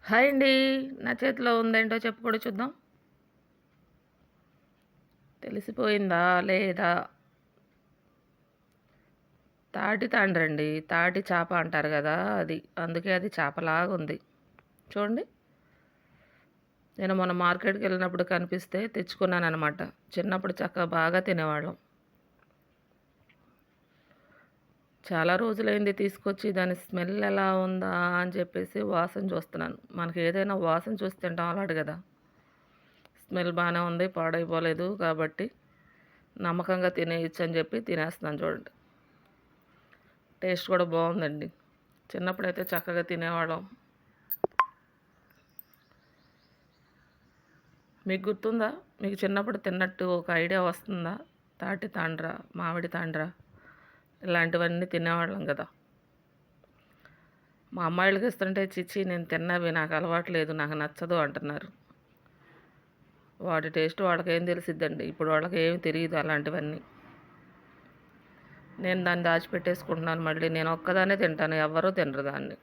Hi అండి. నా చేతిలో ఉందేంటో చెప్పుకోండి చూద్దాం. తెలిసిపోయిందా లేదా? తాటి తాండ్రండి. తాటి చేప అంటారు గదా! అది. అందుకే అది చేపలాగుంది. చూడండి. నేను మొన్న మార్కెట్‌కెళ్ళినప్పుడు కనిపిస్తే తెచ్చుకున్నాననమాట. చిన్నప్పుడు చక్కగా బాగా తినేవాళ్ళం. చాలా రోజులైంది తీసుకొచ్చి దాని స్మెల్ ఎలా ఉందా అని చెప్పేసి వాసన చూస్తున్నాను. మనకి ఏదైనా వాసన చూసి తినడం అలవాటు గదా! స్మెల్ బానే ఉంది. పాడైపోలేదు కాబట్టి నమ్మకంగా తినేయొచ్చు అని చెప్పి తినేస్తున్నాను చూడండి. టేస్ట్ కూడా బాగుందండి. చిన్నప్పుడైతే చక్కగా తినేవాళ్ళం. మీకు గుర్తుందా? మీకు చిన్నప్పుడు తిన్నట్టు ఒక ఐడియా వస్తుందా? తాటి తాండ్ర, మామిడి తాండ్ర ఇలాంటివన్నీ తినేవాళ్ళం కదా! మా అమ్మాయిలకి ఇస్తుంటే చిచ్చి నేను తిన్నవి నాకు అలవాటు లేదు, నాకు నచ్చదు అంటున్నారు. వాటి టేస్ట్ వాళ్ళకేం తెలిసిద్దండి. ఇప్పుడు వాళ్ళకి ఏమి తెలియదు అలాంటివన్నీ. నేను దాన్ని దాచిపెట్టేసుకుంటున్నాను మళ్ళీ. నేను ఒక్కదాన్నే తింటాను. ఎవ్వరూ తినరు దాన్ని.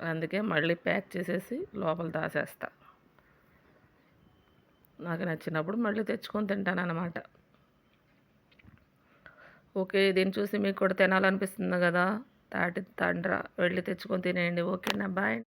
అందుకే మళ్ళీ ప్యాక్ చేసేసి లోపల దాచేస్తా. నాకు నచ్చినప్పుడు మళ్ళీ తెచ్చుకొని తింటాననమాట. ఓకే. దీన్ని చూసి మీకు కూడా తినాలనిపిస్తుంది గదా! తాటి తండ్ర వెళ్ళి తెచ్చుకొని తినేయండి. ఓకేనా? బాయ్.